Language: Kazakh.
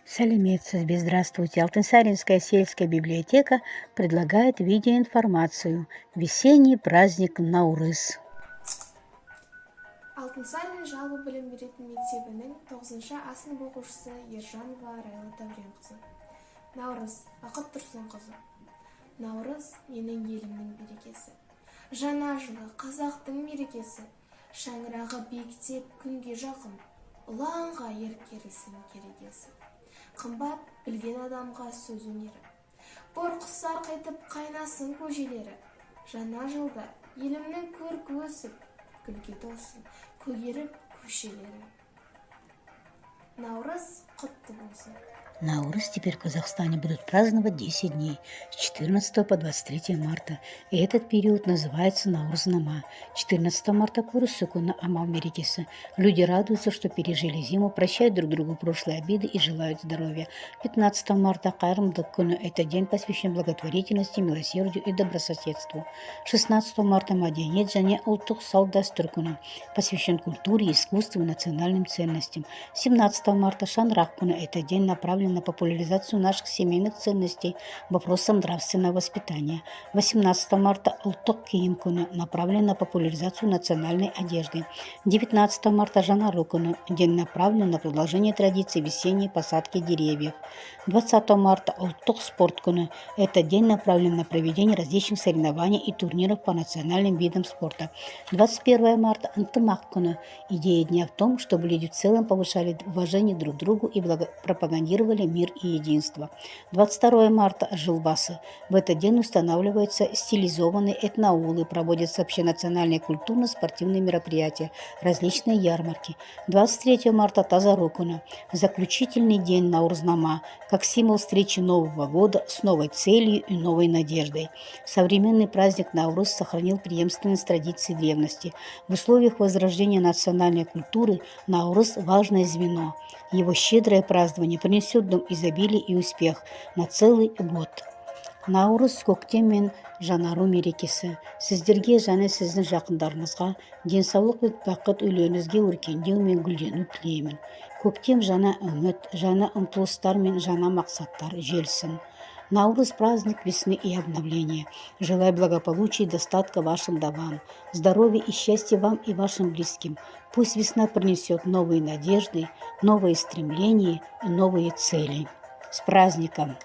Салиметсизбе, здравствуйте. Алтынсаринская сельская библиотека предлагает видеоинформацию. Весенний праздник Наурыз. Алтынсарин жалпы білім беретін мектебінің 9-шы А сынып оқушысы Ержанова Райлы Тавренқызы. Наурыз, Бақыт Тұрсынқызы. Наурыз менің елімнің берекесі. Жаңа жылы қазақтың мерекесі. Шаңырағы биіктеп күнге жақын. Ұланға еркерісін керегесі. Қымбат білген адамға сөз өнері. Бұрқысар қайтып қайнасын көжелері. Жаңа жылда елімнің көркі өсіп, гүлге толсын, көгеріп көшелері. Наурыз құтты болсын. Наурыз теперь в Казахстане будут праздновать 10 дней, с 14 по 23 марта. И этот период называется Наурзнама. 14 марта Курусукуна Амал Мерекесы. Люди радуются, что пережили зиму, прощают друг другу прошлые обиды и желают здоровья. 15 марта Кайрымдыккуна. Этот день посвящен благотворительности, милосердию и добрососедству. 16 марта Мадениет Жане Ултук Салдастуркуна. Посвящен культуре, искусству и национальным ценностям. 17 марта Шанрахкуна. Этот день направлен на популяризацию наших семейных ценностей, вопросам нравственного воспитания. 18 марта Ултук Киимкуна направлен на популяризацию национальной одежды. 19 марта Жанарукуна день направлен на продолжение традиции весенней посадки деревьев. 20 марта Ултук Спорткуна. Этот день направлен на проведение различных соревнований и турниров по национальным видам спорта. 21 марта Антымаккуна. Идея дня в том, чтобы люди в целом повышали уважение друг к другу и пропагандировали мир и единство. 22 марта Жилбасы. В этот день устанавливаются стилизованные этноулы, проводятся общенациональные культурно-спортивные мероприятия, различные ярмарки. 23 марта Тазарукуна. Заключительный день Наурзнама, как символ встречи Нового года с новой целью и новой надеждой. Современный праздник Наурыз сохранил преемственность традиций древности. В условиях возрождения национальной культуры Наурыз – важное звено. Его щедрое празднование принесет нам изобилие и успех на целый год. Наурыз көктем мен жаңару мерекесі. Сіздерге және сіздің жақындарыңызға денсаулық пен бақыт үйлеріңізге өркендеу мен гүлдену тілеймін. Көктем жаңа үміт, жаңа ұмтылыстар мен жаңа мақсаттар желсін. Наурыз – праздник весны и обновления. Желаю благополучия и достатка вашим домам, здоровья и счастья вам и вашим близким. Пусть весна принесет новые надежды, новые стремления и новые цели. С праздником!